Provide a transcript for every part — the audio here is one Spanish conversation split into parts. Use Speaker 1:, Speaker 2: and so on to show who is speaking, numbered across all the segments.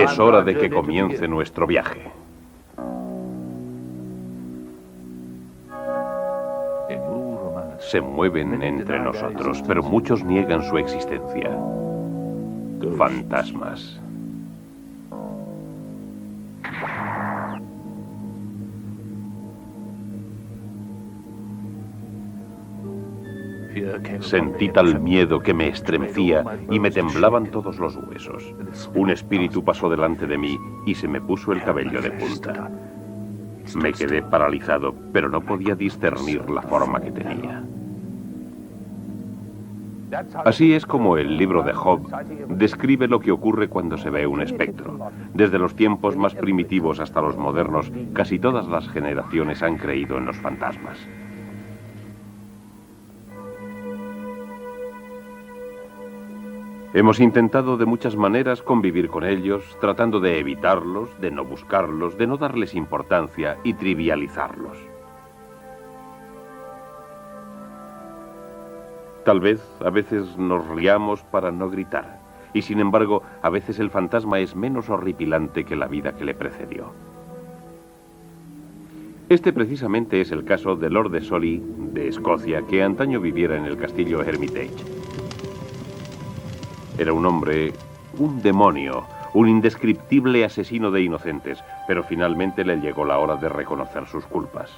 Speaker 1: Es hora de que comience nuestro viaje. Se mueven entre nosotros, pero muchos niegan su existencia. Fantasmas. Sentí tal miedo que me estremecía y me temblaban todos los huesos. Un espíritu pasó delante de mí y se me puso el cabello de punta. Me quedé paralizado, pero no podía discernir la forma que tenía. Así es como el libro de Job describe lo que ocurre cuando se ve un espectro. Desde los tiempos más primitivos hasta los modernos, casi todas las generaciones han creído en los fantasmas. Hemos intentado de muchas maneras convivir con ellos, tratando de evitarlos, de no buscarlos, de no darles importancia y trivializarlos. Tal vez a veces nos riamos para no gritar, y sin embargo, a veces el fantasma es menos horripilante que la vida que le precedió. Este precisamente es el caso de Lord de Solly, de Escocia, que antaño viviera en el castillo Hermitage. Era un hombre, un demonio, un indescriptible asesino de inocentes, pero finalmente le llegó la hora de reconocer sus culpas.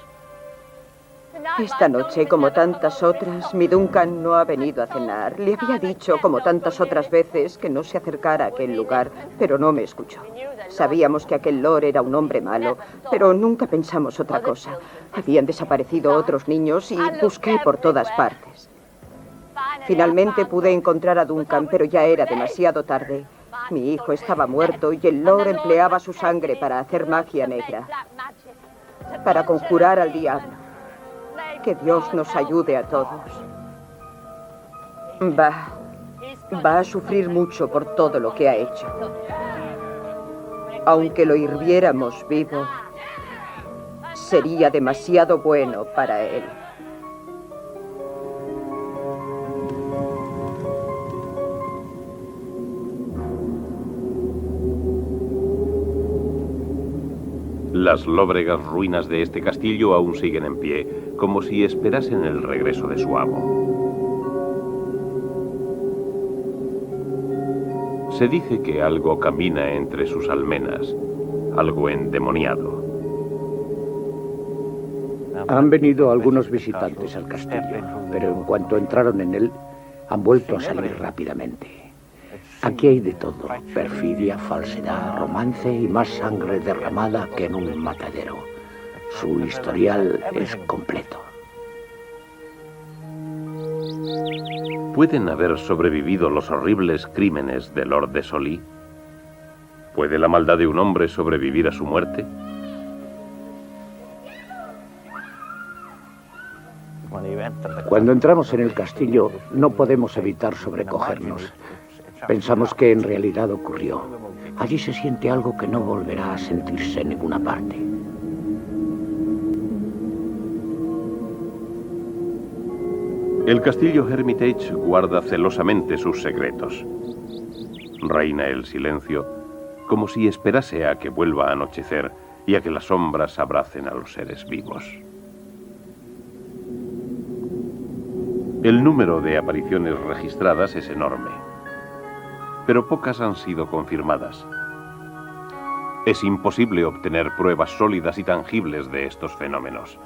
Speaker 2: Esta noche, como tantas otras, mi Duncan no ha venido a cenar. Le había dicho, como tantas otras veces, que no se acercara a aquel lugar, pero no me escuchó. Sabíamos que aquel Lord era un hombre malo, pero nunca pensamos otra cosa. Habían desaparecido otros niños y busqué por todas partes. Finalmente pude encontrar a Duncan, pero ya era demasiado tarde. Mi hijo estaba muerto y el Lord empleaba su sangre para hacer magia negra, para conjurar al diablo. Que Dios nos ayude a todos. Va a sufrir mucho por todo lo que ha hecho. Aunque lo hirviéramos vivo, sería demasiado bueno para él.
Speaker 1: Las lóbregas ruinas de este castillo aún siguen en pie, como si esperasen el regreso de su amo. Se dice que algo camina entre sus almenas, algo endemoniado.
Speaker 3: Han venido algunos visitantes al castillo, pero en cuanto entraron en él, han vuelto a salir rápidamente. Aquí hay de todo: perfidia, falsedad, romance y más sangre derramada que en un matadero. Su historial es completo.
Speaker 1: ¿Pueden haber sobrevivido los horribles crímenes de Lord de Solly? ¿Puede la maldad de un hombre sobrevivir a su muerte?
Speaker 3: Cuando entramos en el castillo, no podemos evitar sobrecogernos. Pensamos que en realidad ocurrió. Allí se siente algo que no volverá a sentirse en ninguna parte.
Speaker 1: El castillo Hermitage guarda celosamente sus secretos. Reina el silencio, como si esperase a que vuelva a anochecer y a que las sombras abracen a los seres vivos. El número de apariciones registradas es enorme, pero pocas han sido confirmadas. Es imposible obtener pruebas sólidas y tangibles de estos fenómenos.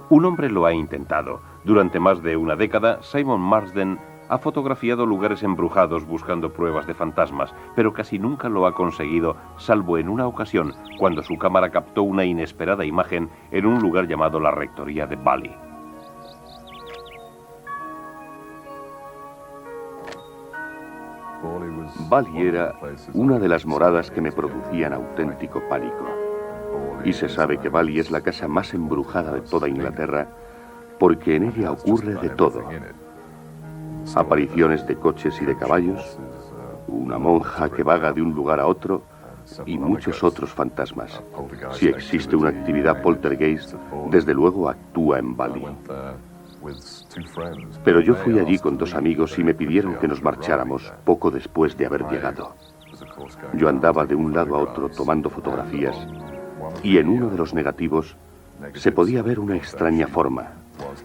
Speaker 1: Un hombre lo ha intentado. Durante más de una década, Simon Marsden ha fotografiado lugares embrujados buscando pruebas de fantasmas, pero casi nunca lo ha conseguido, salvo en una ocasión, cuando su cámara captó una inesperada imagen en un lugar llamado la Rectoría de Bali. Bali era una de las moradas que me producían auténtico pánico. Y se sabe que Bali es la casa más embrujada de toda Inglaterra porque en ella ocurre de todo. Apariciones de coches y de caballos, una monja que vaga de un lugar a otro y muchos otros fantasmas. Si existe una actividad poltergeist, desde luego actúa en Bali. Pero yo fui allí con dos amigos y me pidieron que nos marcháramos poco después de haber llegado.
Speaker 4: Yo andaba de un lado a otro tomando fotografías y en uno de los negativos se podía ver una extraña forma,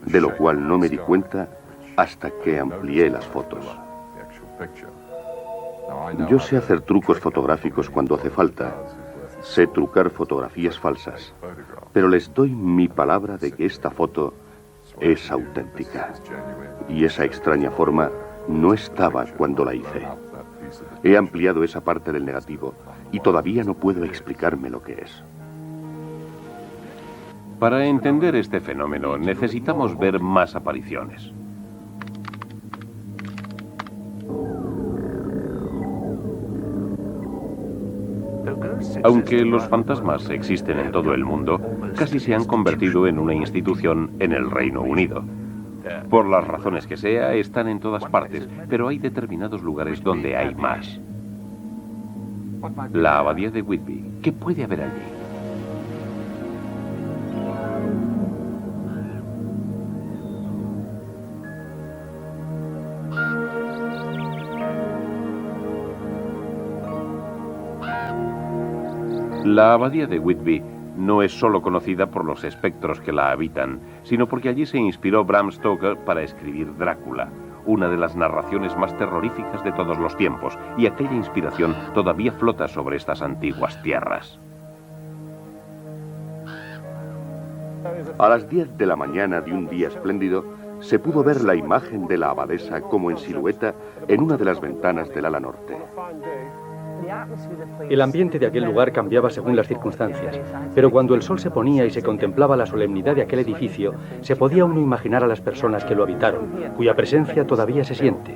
Speaker 4: de lo cual no me di cuenta hasta que amplié las fotos. Yo sé hacer trucos fotográficos cuando hace falta, sé trucar fotografías falsas, pero les doy mi palabra de que esta foto es auténtica. Y esa extraña forma no estaba cuando la hice. He ampliado esa parte del negativo y todavía no puedo explicarme lo que es.
Speaker 1: Para entender este fenómeno necesitamos ver más apariciones. Aunque los fantasmas existen en todo el mundo, casi se han convertido en una institución en el Reino Unido. Por las razones que sea, están en todas partes, pero hay determinados lugares donde hay más. La abadía de Whitby. ¿Qué puede haber allí? La abadía de Whitby no es solo conocida por los espectros que la habitan, sino porque allí se inspiró Bram Stoker para escribir Drácula, una de las narraciones más terroríficas de todos los tiempos, y aquella inspiración todavía flota sobre estas antiguas tierras.
Speaker 4: A las 10 de la mañana de un día espléndido, se pudo ver la imagen de la abadesa como en silueta en una de las ventanas del ala norte.
Speaker 5: El ambiente de aquel lugar cambiaba según las circunstancias, pero cuando el sol se ponía y se contemplaba la solemnidad de aquel edificio, se podía uno imaginar a las personas que lo habitaron, cuya presencia todavía se siente.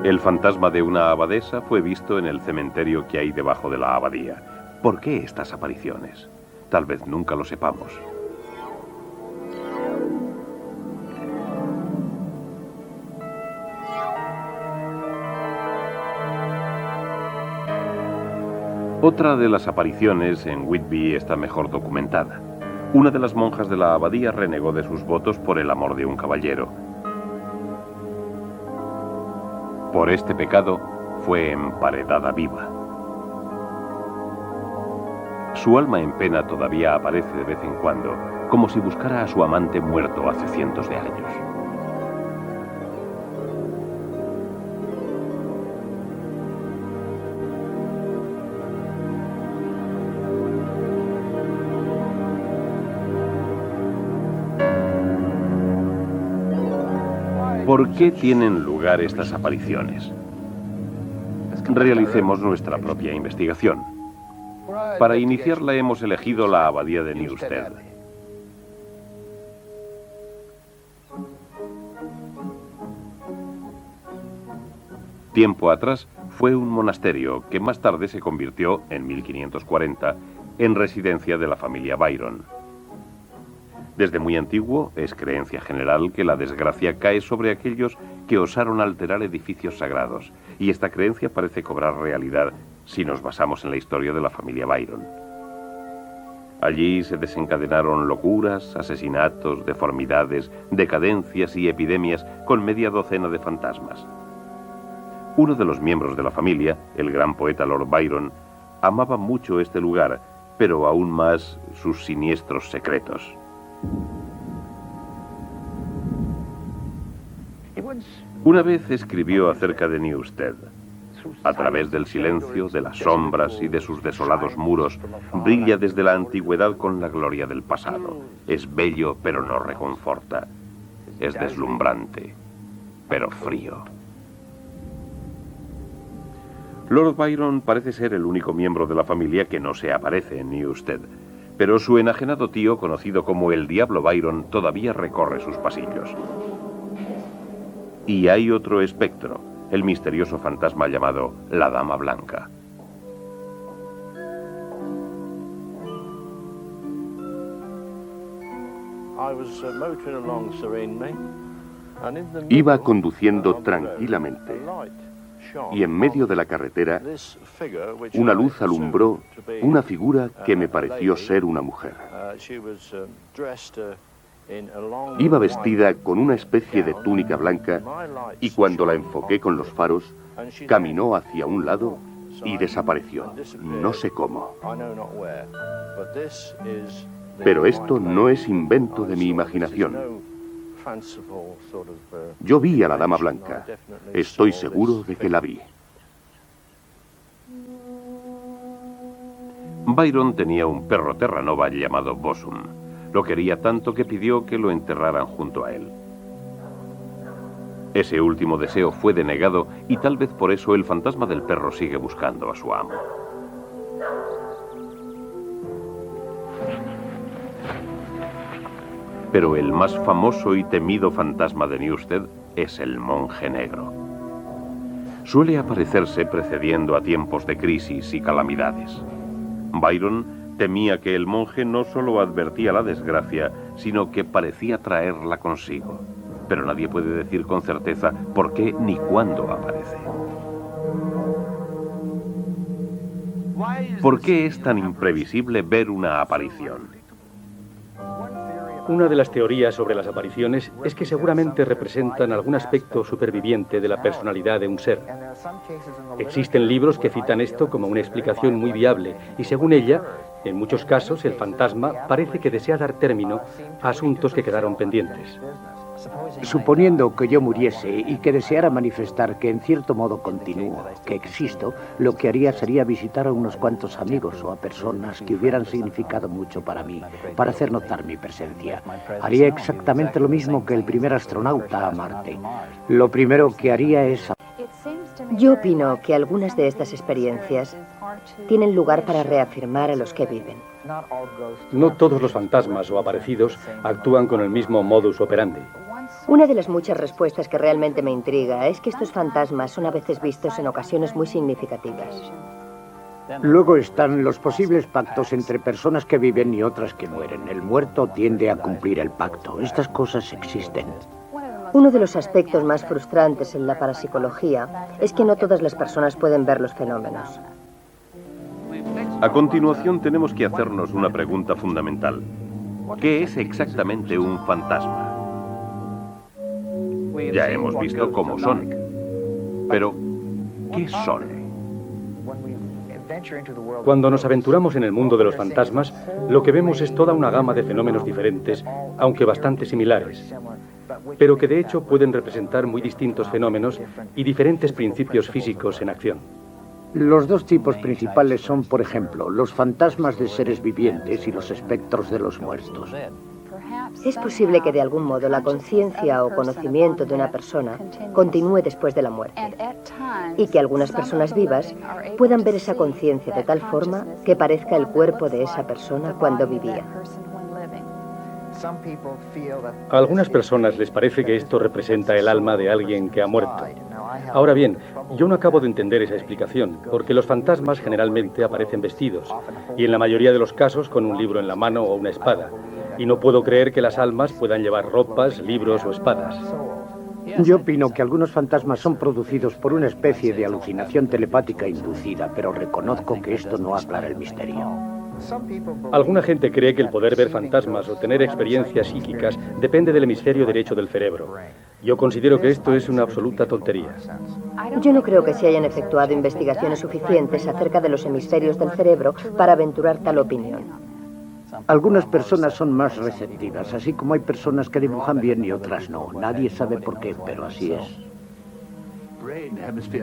Speaker 1: El fantasma de una abadesa fue visto en el cementerio que hay debajo de la abadía. ¿Por qué estas apariciones? Tal vez nunca lo sepamos. Otra de las apariciones en Whitby está mejor documentada. Una de las monjas de la abadía renegó de sus votos por el amor de un caballero. Por este pecado fue emparedada viva. Su alma en pena todavía aparece de vez en cuando, como si buscara a su amante muerto hace cientos de años. ¿Por qué tienen lugar estas apariciones? Realicemos nuestra propia investigación. Para iniciarla hemos elegido la abadía de Newstead. Tiempo atrás fue un monasterio que más tarde se convirtió, en 1540, en residencia de la familia Byron. Desde muy antiguo es creencia general que la desgracia cae sobre aquellos que osaron alterar edificios sagrados, y esta creencia parece cobrar realidad si nos basamos en la historia de la familia Byron. Allí se desencadenaron locuras, asesinatos, deformidades, decadencias y epidemias con media docena de fantasmas. Uno de los miembros de la familia, el gran poeta Lord Byron, amaba mucho este lugar, pero aún más sus siniestros secretos. Una vez escribió acerca de Newstead. A través del silencio, de las sombras y de sus desolados muros, brilla desde la antigüedad con la gloria del pasado. Es bello, pero no reconforta. Es deslumbrante, pero frío. Lord Byron parece ser el único miembro de la familia que no se aparece en Newstead, pero su enajenado tío, conocido como el Diablo Byron, todavía recorre sus pasillos. Y hay otro espectro, el misterioso fantasma llamado la Dama Blanca.
Speaker 4: Iba conduciendo tranquilamente y en medio de la carretera una luz alumbró una figura que me pareció ser una mujer. Iba vestida con una especie de túnica blanca y cuando la enfoqué con los faros, caminó hacia un lado y desapareció. No sé cómo. Pero esto no es invento de mi imaginación. Yo vi a la Dama Blanca. Estoy seguro de que la vi.
Speaker 1: Byron tenía un perro Terranova llamado Bosun. Lo quería tanto que pidió que lo enterraran junto a él. Ese último deseo fue denegado y tal vez por eso el fantasma del perro sigue buscando a su amo. Pero el más famoso y temido fantasma de Newstead es el monje negro. Suele aparecerse precediendo a tiempos de crisis y calamidades. Byron temía que el monje no solo advertía la desgracia, sino que parecía traerla consigo. Pero nadie puede decir con certeza por qué ni cuándo aparece. ¿Por qué es tan imprevisible ver una aparición?
Speaker 5: Una de las teorías sobre las apariciones es que seguramente representan algún aspecto superviviente de la personalidad de un ser. Existen libros que citan esto como una explicación muy viable y según ella, en muchos casos el fantasma parece que desea dar término a asuntos que quedaron pendientes.
Speaker 3: Suponiendo que yo muriese y que deseara manifestar que en cierto modo continúo, que existo, lo que haría sería visitar a unos cuantos amigos o a personas que hubieran significado mucho para mí, para hacer notar mi presencia. Haría exactamente lo mismo que el primer astronauta a Marte. Lo primero que haría es...
Speaker 6: Yo opino que algunas de estas experiencias tienen lugar para reafirmar a los que viven.
Speaker 5: No todos los fantasmas o aparecidos actúan con el mismo modus operandi.
Speaker 6: Una de las muchas respuestas que realmente me intriga es que estos fantasmas son a veces vistos en ocasiones muy significativas.
Speaker 3: Luego están los posibles pactos entre personas que viven y otras que mueren. El muerto tiende a cumplir el pacto. Estas cosas existen.
Speaker 6: Uno de los aspectos más frustrantes en la parapsicología es que no todas las personas pueden ver los fenómenos.
Speaker 1: A continuación tenemos que hacernos una pregunta fundamental. ¿Qué es exactamente un fantasma? Ya hemos visto cómo son. Pero, ¿qué son?
Speaker 5: Cuando nos aventuramos en el mundo de los fantasmas, lo que vemos es toda una gama de fenómenos diferentes, aunque bastante similares, pero que de hecho pueden representar muy distintos fenómenos y diferentes principios físicos en acción.
Speaker 3: Los dos tipos principales son, por ejemplo, los fantasmas de seres vivientes y los espectros de los muertos.
Speaker 6: Es posible que de algún modo la conciencia o conocimiento de una persona continúe después de la muerte y que algunas personas vivas puedan ver esa conciencia de tal forma que parezca el cuerpo de esa persona cuando vivía.
Speaker 5: A algunas personas les parece que esto representa el alma de alguien que ha muerto. Ahora bien, yo no acabo de entender esa explicación, porque los fantasmas generalmente aparecen vestidos, y en la mayoría de los casos con un libro en la mano o una espada, y no puedo creer que las almas puedan llevar ropas, libros o espadas.
Speaker 3: Yo opino que algunos fantasmas son producidos por una especie de alucinación telepática inducida, pero reconozco que esto no aclara el misterio.
Speaker 5: Alguna gente cree que el poder ver fantasmas o tener experiencias psíquicas depende del hemisferio derecho del cerebro. Yo considero que esto es una absoluta tontería.
Speaker 6: Yo no creo que se hayan efectuado investigaciones suficientes acerca de los hemisferios del cerebro para aventurar tal opinión.
Speaker 3: Algunas personas son más receptivas, así como hay personas que dibujan bien y otras no. Nadie sabe por qué, pero así es.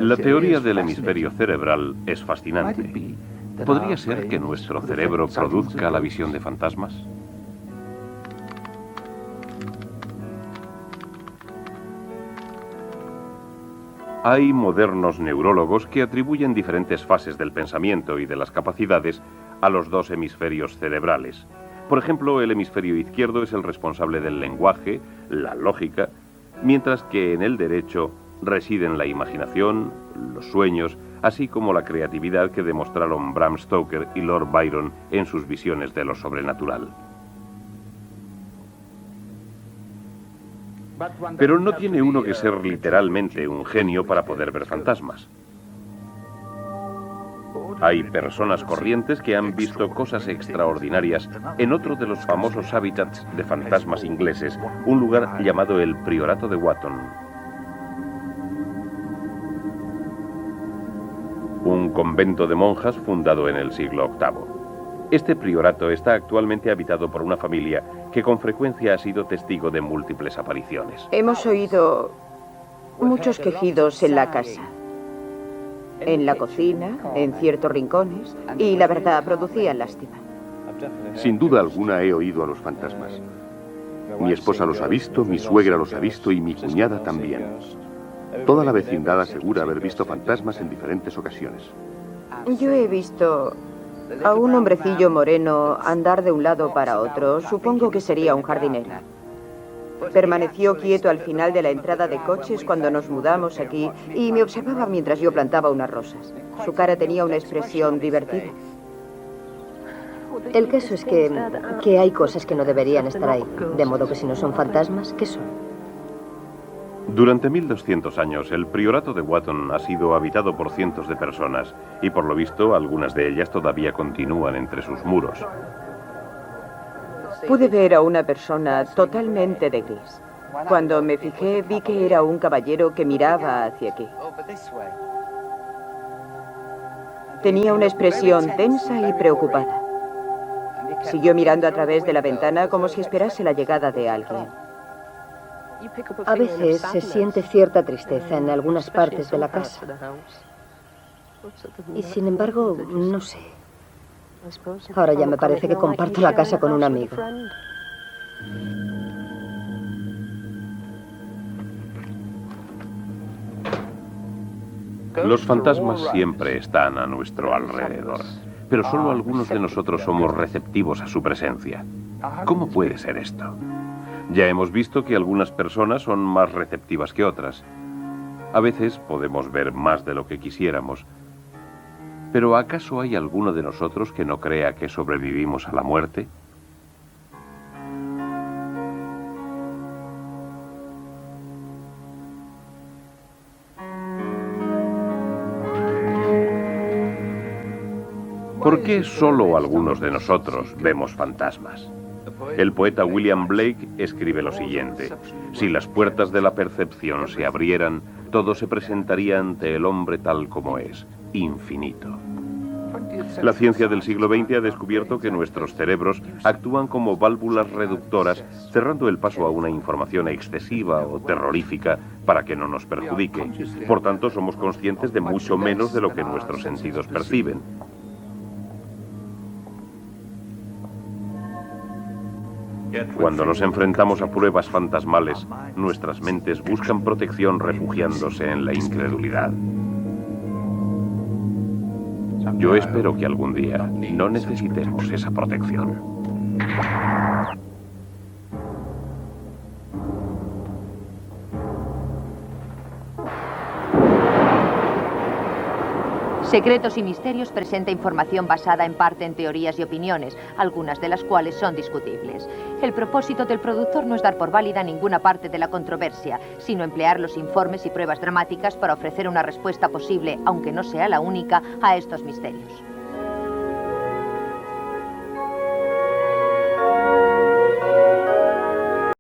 Speaker 1: La teoría del hemisferio cerebral es fascinante. ¿Podría ser que nuestro cerebro produzca la visión de fantasmas? Hay modernos neurólogos que atribuyen diferentes fases del pensamiento y de las capacidades a los dos hemisferios cerebrales. Por ejemplo, el hemisferio izquierdo es el responsable del lenguaje, la lógica, mientras que en el derecho residen la imaginación, los sueños, así como la creatividad que demostraron Bram Stoker y Lord Byron en sus visiones de lo sobrenatural. Pero no tiene uno que ser literalmente un genio para poder ver fantasmas. Hay personas corrientes que han visto cosas extraordinarias en otro de los famosos hábitats de fantasmas ingleses, un lugar llamado el Priorato de Wotton. Un convento de monjas fundado en el siglo VIII. Este priorato está actualmente habitado por una familia que con frecuencia ha sido testigo de múltiples apariciones.
Speaker 2: Hemos oído muchos quejidos en la casa, en la cocina, en ciertos rincones, y la verdad producían lástima.
Speaker 4: Sin duda alguna he oído a los fantasmas. Mi esposa los ha visto, mi suegra los ha visto y mi cuñada también. Toda la vecindad asegura haber visto fantasmas en diferentes ocasiones.
Speaker 2: Yo he visto a un hombrecillo moreno andar de un lado para otro. Supongo que sería un jardinero. Permaneció quieto al final de la entrada de coches cuando nos mudamos aquí y me observaba mientras yo plantaba unas rosas. Su cara tenía una expresión divertida.
Speaker 6: El caso es que hay cosas que no deberían estar ahí. De modo que si no son fantasmas, ¿qué son?
Speaker 1: Durante 1200 años, el priorato de Wotton ha sido habitado por cientos de personas y, por lo visto, algunas de ellas todavía continúan entre sus muros.
Speaker 2: Pude ver a una persona totalmente de gris. Cuando me fijé, vi que era un caballero que miraba hacia aquí. Tenía una expresión tensa y preocupada. Siguió mirando a través de la ventana como si esperase la llegada de alguien.
Speaker 6: A veces se siente cierta tristeza en algunas partes de la casa. Y sin embargo, no sé. Ahora ya me parece que comparto la casa con un amigo.
Speaker 1: Los fantasmas siempre están a nuestro alrededor, pero solo algunos de nosotros somos receptivos a su presencia. ¿Cómo puede ser esto? Ya hemos visto que algunas personas son más receptivas que otras. A veces podemos ver más de lo que quisiéramos. ¿Pero acaso hay alguno de nosotros que no crea que sobrevivimos a la muerte? ¿Por qué solo algunos de nosotros vemos fantasmas? El poeta William Blake escribe lo siguiente: si las puertas de la percepción se abrieran, todo se presentaría ante el hombre tal como es, infinito. La ciencia del siglo XX ha descubierto que nuestros cerebros actúan como válvulas reductoras, cerrando el paso a una información excesiva o terrorífica para que no nos perjudique. Por tanto, somos conscientes de mucho menos de lo que nuestros sentidos perciben. Cuando nos enfrentamos a pruebas fantasmales, nuestras mentes buscan protección refugiándose en la incredulidad. Yo espero que algún día no necesitemos esa protección.
Speaker 7: Secretos y Misterios presenta información basada en parte en teorías y opiniones, algunas de las cuales son discutibles. El propósito del productor no es dar por válida ninguna parte de la controversia, sino emplear los informes y pruebas dramáticas para ofrecer una respuesta posible, aunque no sea la única, a estos misterios.